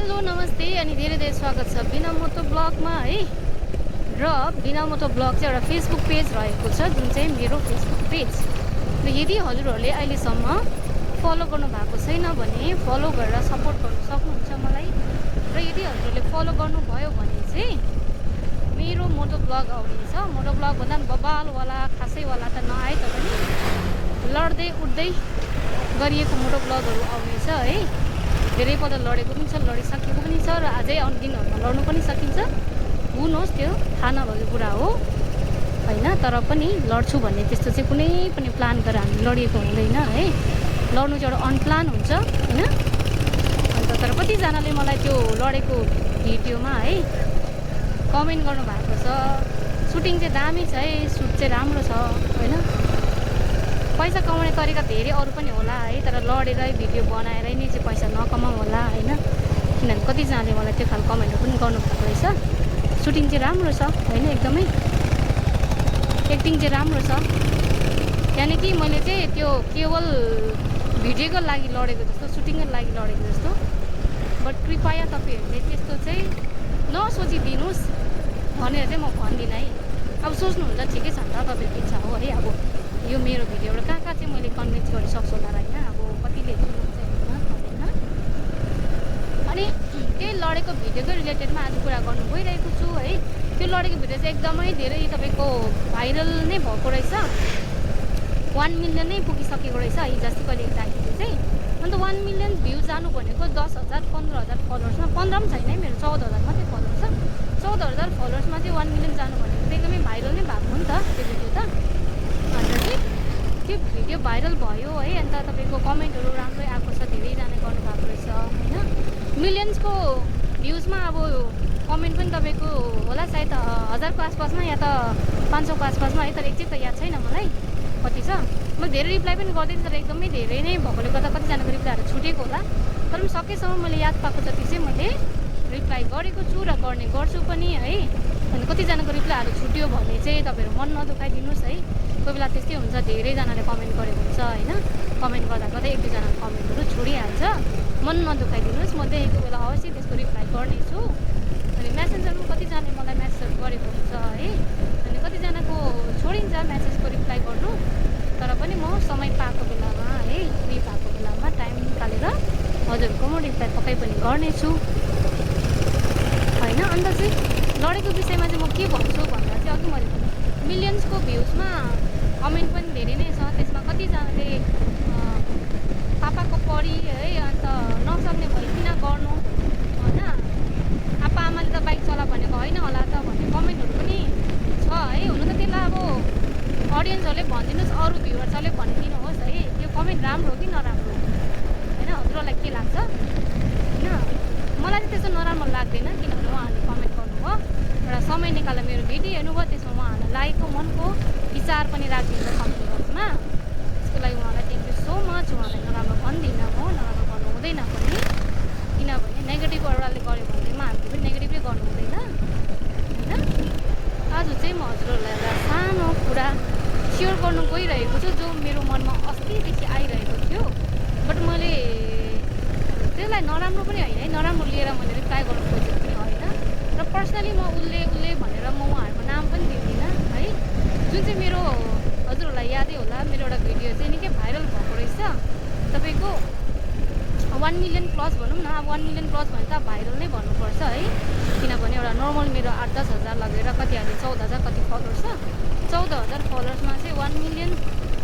Hello नमस्ते अनि धेरै धेरै स्वागत छ बिना मोटो ब्लगमा है। र बिना मोटो ब्लग चाहिँ एउटा फेसबुक पेज रहेको छ जुन चाहिँ मेरो फेसबुक पेज। र यदि हजुरहरूले अहिलेसम्म फलो गर्नु भएको छैन भने फलो गरेर सपोर्ट गर्न सक्नुहुन्छ मलाई। र यदि हजुरहरूले फलो गर्नुभयो भने चाहिँ मेरो मोटो ब्लग आउनेछ। मोटो ब्लग भन्दा पनि बबालवाला खासैवाला त नआए तापनि लड्दै उठ्दै गरिएको मोटो ब्लगहरू आउनेछ है। धेरै पल्ट लडेको पनि छ, लडिसकेको पनि छ र अझै आउने दिनहरूमा लड्नु पनि सकिन्छ। हुनुहोस् त्यो थाहा नभएको कुरा हो होइन, तर पनि लड्छु भन्ने त्यस्तो चाहिँ कुनै पनि प्लान गरेर हामी लडिएको हुँदैन है। लड्नु चाहिँ एउटा अनप्लान हुन्छ होइन। अन्त तर कतिजनाले मलाई त्यो लडेको भिडियोमा है कमेन्ट गर्नुभएको छ, सुटिङ चाहिँ दामी छ है, सुट चाहिँ राम्रो छ होइन। पैसा कमाउने तरिका धेरै अरू पनि होला है, तर लडेरै भिडियो बनाएरै नै चाहिँ पैसा नकमाउँ होला होइन। किनभने कतिजनाले मलाई त्यो खालको कमेन्टहरू पनि गर्नुभएको रहेछ। सुटिङ चाहिँ राम्रो छ होइन, एकदमै एक्टिङ चाहिँ राम्रो छ। त्यहाँदेखि मैले चाहिँ त्यो केवल भिडियोको लागि लडेको जस्तो, सुटिङको लागि लडेको जस्तो। बट कृपया तपाईँहरूले त्यस्तो चाहिँ नसोचिदिनुहोस् भनेर चाहिँ म भन्दिनँ है। अब सोच्नुहुन्छ ठिकै छ नि त, तपाईँको इच्छा हो है। अब यो मेरो भिडियोबाट कहाँ कहाँ चाहिँ मैले कन्भिन्स गर्न सक्छु होला होइन। अब कतिले होइन। अनि त्यही लडेको भिडियोकै रिलेटेडमा आज कुरा गर्नु गइरहेको छु है। त्यो लडेको भिडियो चाहिँ एकदमै धेरै तपाईँको भाइरल नै भएको रहेछ। 1 मिलियन नै पुगिसकेको रहेछ हिजो अस्ति कहिले हेर्दाखेरि चाहिँ। अन्त 1 मिलियन भ्यू जानु भनेको 10,000 15,000 फलोवर्समा, 15 पनि छैन है, मेरो 14,000 मात्रै फलोवर्स छ। 14,000 फलोवर्समा चाहिँ 1 मिलियन जानु भनेको चाहिँ एकदमै भाइरल नै भएको हो नि त त्यो भिडियो त। अन्त चाहिँ त्यो भिडियो भाइरल भयो है। अन्त तपाईँको कमेन्टहरू राम्रै आएको छ, धेरैजना गर्नुभएको रहेछ होइन। मिलियन्सको भ्युजमा अब कमेन्ट पनि तपाईँको होला सायद 1000को आसपासमा या त 500को आसपासमा है, तर एकचोटि त याद छैन मलाई कति छ। मैले धेरै रिप्लाई पनि गर्दैन, तर एकदमै धेरै नै भएकोले गर्दा कतिजनाको रिप्लाईहरू छुटेको होला। तर पनि सकेसम्म मैले याद पाएको जति चाहिँ मैले रिप्लाई गरेको छु र गर्ने गर्छु पनि है। अनि कतिजनाको रिप्लाईहरू छुट्यो भने चाहिँ तपाईँहरू मन नदुखाइदिनुहोस् है। कोही बेला त्यस्तै हुन्छ, धेरैजनाले कमेन्ट गरेको हुन्छ होइन। कमेन्ट गर्दा गर्दै एक दुईजनाको कमेन्टहरू छोडिहाल्छ। मन नदुखाइदिनुहोस्, म देखेको बेला अवश्य त्यसको रिप्लाई गर्नेछु। अनि मेसेजहरू कतिजनाले मलाई मेसेजहरू गरेको हुन्छ है। अनि कतिजनाको छोडिन्छ मेसेजको रिप्लाई गर्नु, तर पनि म समय पाएको बेलामा है, फ्री भएको बेलामा टाइम निकालेर हजुरहरूको म रिप्लाई पक्कै पनि गर्नेछु होइन। अन्त चाहिँ लडेको विषयमा चाहिँ म के भन्छु भन्दा चाहिँ अघि मैले भने मिलियन्सको भ्युजमा कमेन्ट पनि धेरै नै छ। त्यसमा कतिजनाले पापाको पढी है, अन्त नसक्ने भइ किन गर्नु होइन, आप्पा आमाले त बाइक चला भनेको होइन होला त भन्ने कमेन्टहरू पनि छ है। हुनु त त्यसलाई अब अडियन्सहरूले भनिदिनुहोस्, अरू भ्युवर्सहरूले भनिदिनुहोस् है, यो कमेन्ट राम्रो हो कि नराम्रो होइन, हजुरहरूलाई के लाग्छ होइन। मलाई चाहिँ त्यस्तो नराम्रो लाग्दैन, किनभने उहाँहरूले कमेन्ट गर्नुभयो, एउटा समय निकालेर मेरो भिडियो हेर्नुभयो, त्यसमा उहाँहरूलाई लागेको मनको विचार पनि राखिदिनु कमेन्ट बक्समा। त्यसको लागि उहाँलाई थ्याङ्क यू सो मच। उहाँलाई नराम्रो भन्दिनँ म, नराम्रो गर्नु हुँदैन पनि, किनभने नेगेटिभ एउटाले गऱ्यो भनेमा हामीले पनि नेगेटिभै गर्नु हुँदैन होइन। आज चाहिँ म हजुरहरूलाई एउटा सानो कुरा सेयर गर्नु गइरहेको छु, जो मेरो मनमा अस्तिदेखि आइरहेको थियो। बट मैले त्यसलाई नराम्रो पनि होइन है, नराम्रो लिएर मैले रिप्लाई गर्नु खोजेको पनि होइन। र पर्सनली म उसले भनेर म उहाँहरूको नाम पनि दिँदिनँ है। जुन चाहिँ मेरो हजुरहरूलाई यादै होला, मेरो एउटा भिडियो चाहिँ निकै भाइरल भएको रहेछ। तपाईँको 1 मिलियन प्लस भनौँ न। अब 1 मिलियन प्लस भने त भाइरल नै भन्नुपर्छ है, किनभने एउटा नर्मल मेरो 8-10 हजार लगेर कति अहिले 14,000 कति फलोवर्स छ। 14,000 फलोवर्समा चाहिँ 1 मिलियन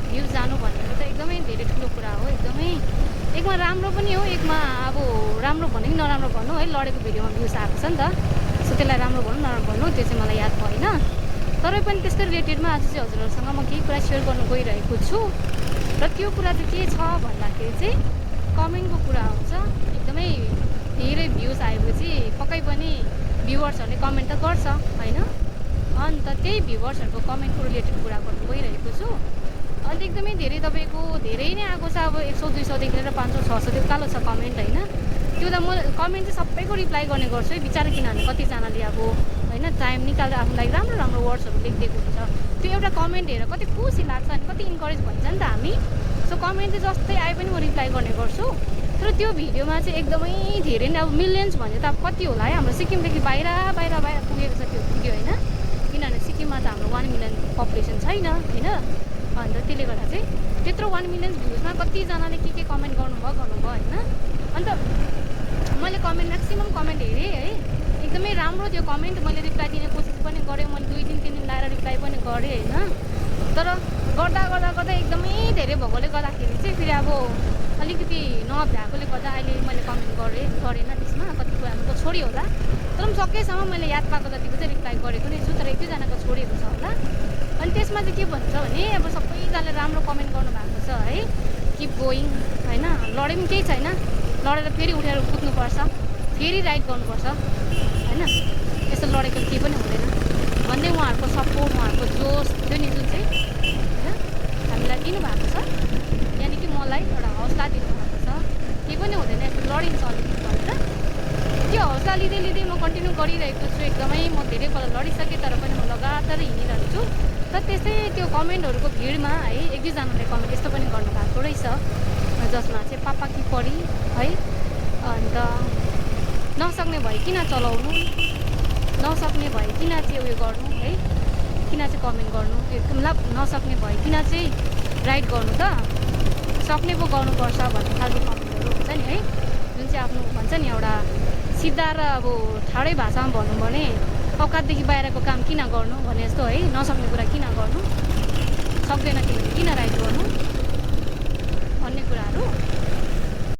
भ्युज जानु भनेको त एकदमै धेरै ठुलो कुरा हो। एकदमै एकमा राम्रो पनि हो, एकमा अब राम्रो भन्यो कि नराम्रो भन्नु है, लडेको भिडियोमा भ्युज आएको छ नि त। सो त्यसलाई राम्रो भन्नु नराम्रो भन्नु त्यो चाहिँ मलाई याद भएन। तरै पनि त्यसको रिलेटेडमा आज चाहिँ हजुरहरूसँग म केही कुरा सेयर गर्नु गइरहेको छु। र त्यो कुरा चाहिँ के छ भन्दाखेरि चाहिँ कमेन्टको कुरा हुन्छ। एकदमै धेरै भ्युज आएपछि पक्कै पनि भ्युवर्सहरूले कमेन्ट त गर्छ होइन। अन्त त्यही भ्युवर्सहरूको कमेन्टको रिलेटेड कुरा गर्नु गइरहेको छु। अन्त एकदमै धेरै तपाईँको धेरै नै आएको छ। अब 100-200देखि लिएर 500-600 उकालो छ कमेन्ट होइन। त्यो त म कमेन्ट चाहिँ सबैको रिप्लाई गर्ने गर्छु है बिचारा, किनभने कतिजनाले अब होइन टाइम निकालेर आफ्नो लागि राम्रो राम्रो वर्ड्सहरू लेखिदिएको हुन्छ। त्यो एउटा कमेन्ट हेरेर कति खुसी लाग्छ अनि कति इन्करेज भन्छ नि त हामी। सो कमेन्ट चाहिँ जस्तै आए पनि म रिप्लाई गर्ने गर्छु। तर त्यो भिडियोमा चाहिँ एकदमै धेरै नै अब मिलियन्स भने त अब कति होला है, हाम्रो सिक्किमदेखि बाहिर पुगेको छ त्यो भिडियो होइन। किनभने सिक्किममा त हाम्रो 1 मिलियन पपुलेसन छैन होइन। अन्त त्यसले गर्दा चाहिँ त्यत्रो 1 मिलियन भ्युजमा कतिजनाले के कमेन्ट गर्नुभयो होइन। अन्त मैले कमेन्ट म्याक्सिमम् कमेन्ट हेरेँ है, एकदमै राम्रो त्यो कमेन्ट। मैले रिप्लाई दिने कोसिस पनि गरेँ, मैले 2 दिन 3 दिन लाएर रिप्लाई पनि गरेँ होइन। तर गर्दा एकदमै धेरै भएकोले गर्दाखेरि चाहिँ फेरि अब अलिकति नभ्याएकोले गर्दा अहिले मैले कमेन्ट गरेन त्यसमा। कतिपय हाम्रो छोडी होला, तर पनि सकेसम्म मैले याद पाएको जतिको चाहिँ रिप्लाई गरेको नै छु। तर 1-2जनाको छोडेको छ होला। अनि त्यसमा चाहिँ के भन्छ भने अब सबैजनाले राम्रो कमेन्ट गर्नुभएको छ है, किप गोइङ होइन, लडे पनि केही छैन, लडेर फेरि उठेर कुद्नुपर्छ, फेरि राइड गर्नुपर्छ होइन, यस्तो लडेको केही पनि हुँदैन भन्दै उहाँहरूको सपोर्ट, उहाँहरूको जोस थियो नि जुन चाहिँ होइन हामीलाई दिनुभएको छ, यानि कि मलाई एउटा हौसला दिनुभएको छ, केही पनि हुँदैन लडिन्छ अलिकति भनेर। त्यो हौसला लिँदै म कन्टिन्यू गरिरहेको छु। एकदमै म धेरैपल्ट लडिसकेँ, तर पनि म लगातार हिँडिरहेको छु। तर त्यस्तै त्यो कमेन्टहरूको भिडमा है 1-2जनाले कमेन्ट यस्तो पनि गर्नुभएको रहेछ, जसमा चाहिँ पापा कि पढी है, अन्त नसक्ने भए किन चलाउनु, नसक्ने भए किन चाहिँ उयो गर्नु है, किन चाहिँ कमेन्ट गर्नु, मतलब नसक्ने भए किन चाहिँ राइड गर्नु, त सक्ने पो गर्नुपर्छ भन्ने खालको कमेन्टहरू हुन्छ नि है। जुन चाहिँ आफ्नो भन्छ नि एउटा सिधा र अब ठाडै भाषामा भनौँ भने औकातदेखि बाहिरको काम किन गर्नु भने जस्तो है, नसक्ने कुरा किन गर्नु, सक्दैन किनभने किन राइड गर्नु भन्ने कुराहरू